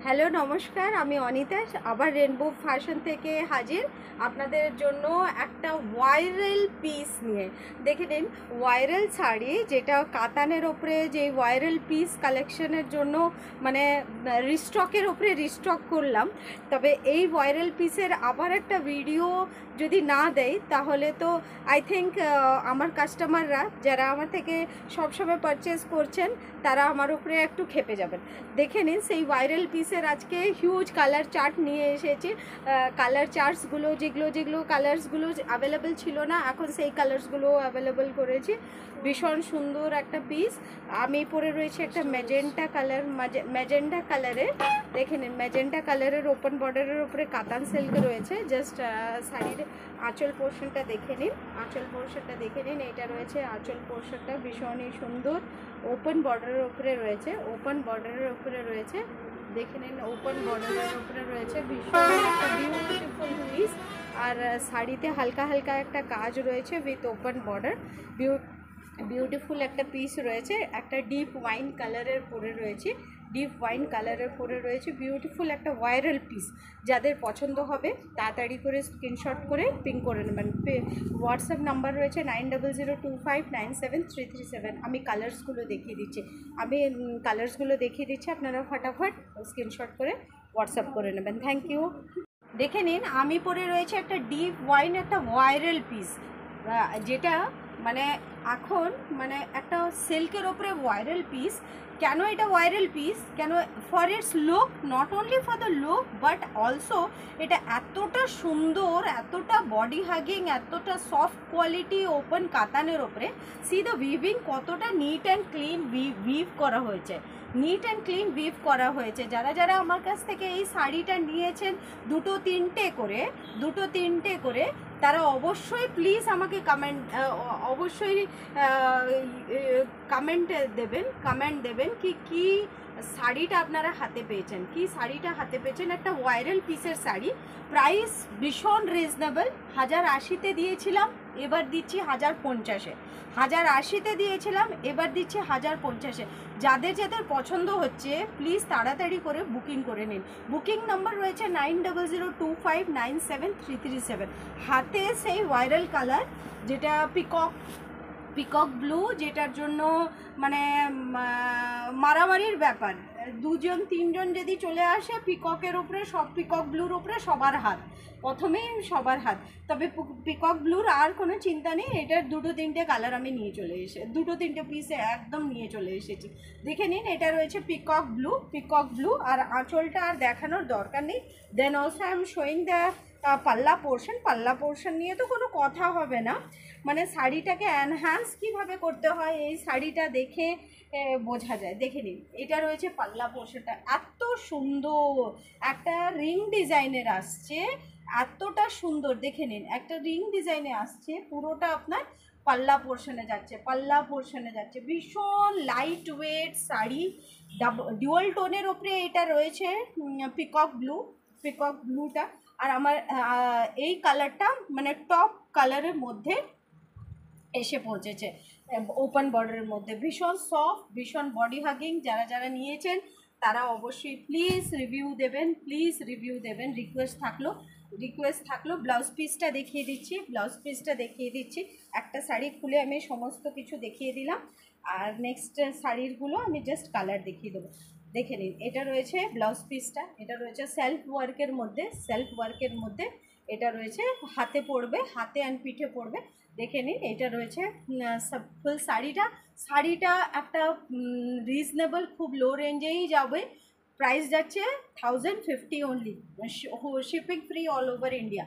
Hello নমস্কার, আমি অনিতা আবার রেনবো ফ্যাশন থেকে হাজির আপনাদের জন্য একটা ভাইরাল পিস নিয়ে। দেখে নিন, ভাইরাল শাড়ি যেটা কাতানের ওপরে, যে ভাইরাল পিস কালেকশনের জন্য মানে রিস্টকের ওপরে রিস্টক করলাম। তবে এই ভাইরাল পিসের আবার একটা ভিডিও যদি না দেয় তাহলে তো আই থিঙ্ক আমার কাস্টমাররা যারা আমার থেকে সবসময় পারচেস করছেন তারা আমার উপরে একটু খেপে যাবেন। দেখে নিন সেই ভাইরাল পিসের আজকে হিউজ কালার চার্ট নিয়ে এসেছি। কালার চার্টসগুলো যেগুলো কালার্সগুলো অ্যাভেলেবেল ছিল না, এখন সেই কালার্সগুলো অ্যাভেলেবেল করেছি। ভীষণ সুন্দর একটা পিস। আমি পরে রয়েছে একটা ম্যাজেন্টা কালার, ম্যাজেন্টা কালারের। দেখে নিন, ম্যাজেন্টা কালারের ওপেন বর্ডারের উপরে কাতান সিল্ক রয়েছে। জাস্ট শাড়ির আঁচল পোর্শনটা দেখে নিন, আঁচল পোর্শনটা দেখে নিন। এটা রয়েছে আঁচল পোর্শনটা, ভীষণই সুন্দর। ওপেন বর্ডারের উপরে রয়েছে, ওপেন বর্ডারের উপরে রয়েছে। দেখে নিন, ওপেন বর্ডারের উপরে রয়েছে, ভীষণ একটা বিউটিফুল পিস। আর শাড়িতে হালকা হালকা একটা কাজ রয়েছে উইথ ওপেন বর্ডার। বিউটিফুল একটা পিস রয়েছে, একটা ডিপ ওয়াইন কালারের পরে রয়েছে, ডিপ ওয়াইন কালারের পরে রয়েছে। বিউটিফুল একটা ভাইরাল পিস। যাদের পছন্দ হবে তাড়াতাড়ি করে স্ক্রিনশট করে পিং করে নেবেন। হোয়াটসঅ্যাপ নাম্বার রয়েছে 9002597337। আমি কালার্সগুলো দেখিয়ে দিচ্ছি, আপনারা ফটাফট স্ক্রিনশট করে হোয়াটসঅ্যাপ করে নেবেন। Thank you. দেখে নিন, আমি পরে রয়েছে একটা ডিপ ওয়াইন, একটা ভাইরাল পিস, যেটা মানে এখন মানে একটা সিল্কের ওপরে ভাইরাল পিস। কেন এটা ভাইরাল পিস, কেন? For its look, not only for the look but also এটা এতটা সুন্দর, এতটা বডি হাগিং, এতটা সফট কোয়ালিটি ওপেন কাতানের ওপরে। সি দ্য উইভিং কতটা নিট অ্যান্ড ক্লিন উইভ করা হয়েছে, নিট অ্যান্ড ক্লিন উইভ করা হয়েছে। যারা যারা আমার কাছ থেকে এই শাড়িটা নিয়েছেন দুটো তিনটে করে তারা অবশ্যই প্লিজ আমাকে কমেন্ট দেবেন কি শাড়িটা আপনারা হাতে পেয়েছেন, একটা ভাইরাল পিসের শাড়ি। প্রাইস ভীষণ রিজনেবল। 1080-তে দিয়েছিলাম, এবার দিচ্ছি 1050-এ। 1080-তে দিয়েছিলাম, এবার দিচ্ছি 1050-এ। যাদের যাদের পছন্দ হচ্ছে প্লিজ তাড়াতাড়ি করে বুকিং করে নিন। বুকিং নাম্বার রয়েছে 9002597337। হাতে সেই ভাইরাল কালার, যেটা পিকক ব্লু, যেটার জন্য মানে মারামারির ব্যাপার। দুজন তিনজন যদি চলে আসে পিককের উপরে, সব পিকক ব্লুর উপরে সবার হাত, প্রথমেই সবার হাত। তবে পিকক ব্লুর আর কোনো চিন্তা নেই, এটার দুটো তিনটে কালার আমি নিয়ে চলে দুটো তিনটে পিসে একদম নিয়ে চলে এসেছি। দেখে নিন, এটা রয়েছে পিকক ব্লু। আর আঁচলটা আর দেখানোর দরকার নেই। Then also I am showing the পাল্লা পোর্শন নিয়ে তো কোনো কথা হবে না। মানে শাড়িটাকে এনহ্যান্স কিভাবে করতে হয় এই শাড়িটা দেখে বোঝা যায়। দেখে নিন, এটা রয়েছে পাল্লা পোর্শনটা, এত সুন্দর একটা রিং ডিজাইনের আসছে, এতটা সুন্দর। দেখে নিন, একটা রিং ডিজাইনে আসছে, পুরোটা আপনার পাল্লা পোর্শনে যাচ্ছে। ভীষণ লাইট ওয়েট শাড়ি, ডুয়াল টোনের ওপরে এটা রয়েছে পিকক ব্লুটা। আর আমার এই কালারটা মানে টপ কালারের মধ্যে এসে পৌঁছেছে, ওপেন বর্ডারের মধ্যে। ভীষণ সফট, ভীষণ বডি হাগিং। যারা যারা নিয়েছেন তারা অবশ্যই প্লিজ রিভিউ দেবেন। রিকোয়েস্ট থাকলো। ব্লাউজ পিসটা দেখিয়ে দিচ্ছি। একটা শাড়ি খুলে আমি সমস্ত কিছু দেখিয়ে দিলাম, আর নেক্সট শাড়িরগুলো আমি জাস্ট কালার দেখিয়ে দেবো। দেখে নিন, এটা রয়েছে ব্লাউজ পিসটা, এটা রয়েছে সেলফ ওয়ার্কের মধ্যে। এটা রয়েছে হাতে পড়বে, হাতে অ্যান্ড পিঠে পড়বে। দেখে নিন, এটা রয়েছে ফুল শাড়িটা একটা রিজনেবল, খুব লো রেঞ্জেই যাবে। প্রাইস যাচ্ছে 1050 only. Shipping free all over India.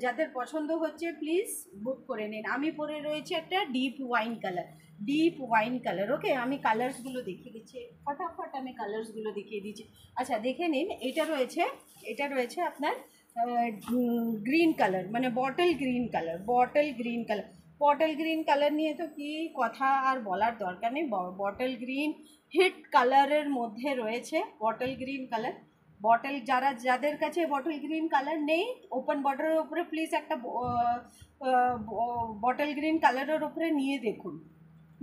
যাদের পছন্দ হচ্ছে প্লিজ বুক করে নিন। আমি পরে রয়েছে একটা ডিপ ওয়াইন কালার। ওকে, আমি কালার্সগুলো দেখিয়ে দিচ্ছি ফটাফট। আচ্ছা, দেখে নিন, এটা রয়েছে আপনার গ্রিন কালার, মানে বটল গ্রিন কালার নিয়ে তো কি কথা আর বলার দরকার নেই। বটল গ্রিন হিট কালারের মধ্যে রয়েছে যাদের কাছে বটল গ্রিন কালার নেই, ওপেন বর্ডারের উপরে প্লিজ একটা বটল গ্রিন কালারের উপরে নিয়ে দেখুন।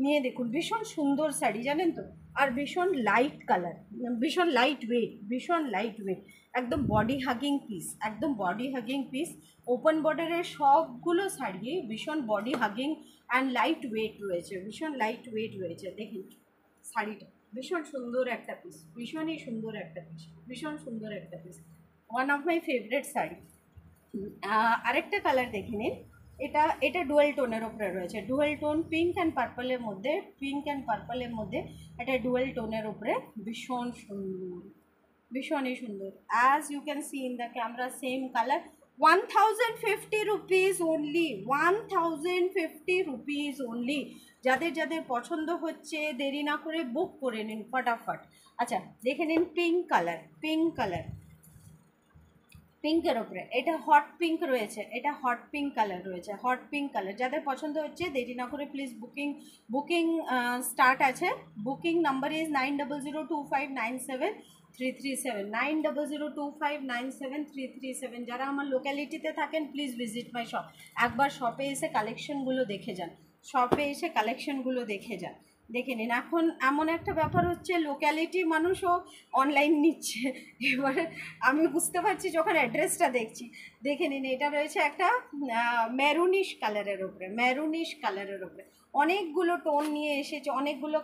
নিয়ে দেখুন, ভীষণ সুন্দর শাড়ি জানেন তো, আর ভীষণ লাইট কালার, ভীষণ লাইট ওয়েট, ভীষণ লাইট ওয়েট, একদম বডি হাগিং পিস, একদম বডি হাগিং পিস। ওপেন বর্ডারের সবগুলো শাড়ি ভীষণ body hugging and light weight রয়েছে, ভীষণ লাইট ওয়েট রয়েছে। দেখুন শাড়িটা ভীষণ সুন্দর একটা পিস, ভীষণই সুন্দর একটা পিস, ভীষণ সুন্দর একটা piece, one of my favourite sari. আরেকটা কালার দেখে নিন, এটা এটা ডুয়েল টোনের ওপরে রয়েছে, ডুয়েল টোন পিঙ্ক অ্যান্ড পার্পলের মধ্যে, পিঙ্ক অ্যান্ড পার্পলের মধ্যে এটা ডুয়েল টোনের ওপরে, ভীষণ সুন্দর, ভীষণই সুন্দর। As you can see in the camera same colour, 1050 rupees only, 1050 rupees only. যাদের যাদের পছন্দ হচ্ছে দেরি না করে বুক করে নিন ফটাফট। আচ্ছা দেখে নিন পিঙ্ক কালার, পিঙ্ক কালার, পিঙ্কের ওপরে এটা হট পিঙ্ক রয়েছে, এটা হট পিঙ্ক কালার রয়েছে, হট পিঙ্ক কালার। যাদের পছন্দ হচ্ছে দেরি না করে প্লিজ বুকিং স্টার্ট আছে। Booking number is 9002597337, 9002597337। যারা আমার লোক্যালিটিতে থাকেন প্লিজ ভিজিট মাই শপ, একবার শপে এসে কালেকশনগুলো দেখে যান, শপে এসে কালেকশনগুলো দেখে যান, দেখে নিন। এখন এমন একটা ব্যাপার হচ্ছে লোক্যালিটি মানুষও অনলাইন নিচ্ছে, এবারে আমি বুঝতে পারছি যখন অ্যাড্রেসটা দেখছি। দেখে নিন এটা রয়েছে একটা ম্যারুনিশ কালারের ওপরে, ম্যারুনিশ কালারের ওপরে অনেকগুলো টোন নিয়ে এসেছি, অনেকগুলো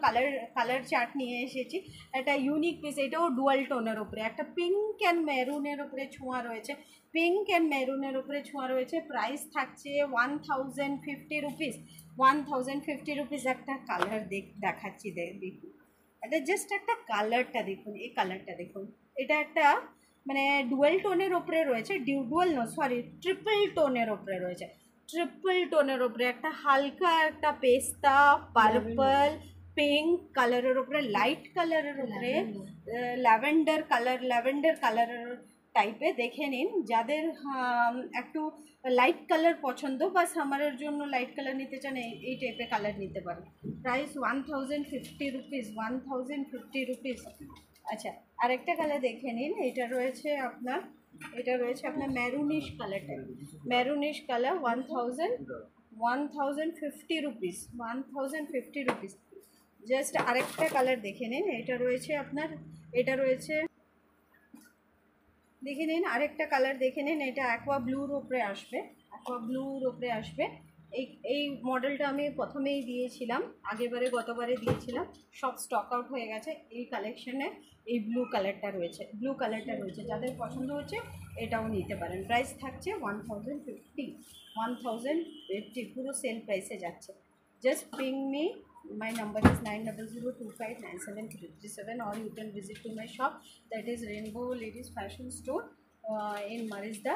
কালার চার্ট নিয়ে এসেছি, একটা ইউনিক পিস। এটাও ডুয়াল টোনের ওপরে, একটা পিঙ্ক অ্যান্ড মেরুনের ওপরে ছোঁয়া রয়েছে, পিঙ্ক অ্যান্ড মেরুনের ওপরে ছোঁয়া রয়েছে। প্রাইস থাকছে 1050 রুপিস, 1050 রুপিস। একটা কালার দেখাচ্ছি, দেখুন এটা জাস্ট একটা কালারটা দেখুন, এই কালারটা দেখুন, এটা একটা মানে ডুয়েল টোনের ওপরে রয়েছে, ডুয়েল নো সরি ট্রিপল টোনের ওপরে রয়েছে, ট্রিপল টোনের ওপরে একটা হালকা একটা পেস্তা পার্পল পিঙ্ক কালারের ওপরে, লাইট কালারের ওপরে ল্যাভেন্ডার কালারের টাইপে। দেখে নিন যাদের একটু লাইট কালার পছন্দ বা সামারের জন্য লাইট কালার নিতে চান এই টাইপের কালার নিতে পারেন। Price 1050 rupees, 1050 rupees. আচ্ছা আরেকটা কালার দেখে নিন, এটা রয়েছে আপনার ম্যারুনিশ কালারটা, ম্যারুনিশ কালার 1050 রুপিস, 1050 রুপিস। জাস্ট আরেকটা কালার দেখে নিন, এটা রয়েছে দেখে নিন আরেকটা কালার দেখে নিন, এটা অ্যাকোয়া ব্লুর ওপরে আসবে, অ্যাকোয়া ব্লুর ওপরে আসবে। এই মডেলটা আমি প্রথমেই দিয়েছিলাম, গতবারে দিয়েছিলাম, সব স্টক আউট হয়ে গেছে। এই কালেকশনে এই ব্লু কালারটা রয়েছে, যাদের পছন্দ হচ্ছে এটাও নিতে পারেন। প্রাইস থাকছে 1050, পুরো সেল প্রাইসে যাচ্ছে। Just ping me, my number is 9002597337, or you can visit to my shop, that is Rainbow Ladies Fashion Store in Marisda,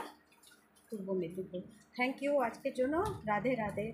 Purba Medinipur. Thank you আজকের জন্য, রাধে রাধে।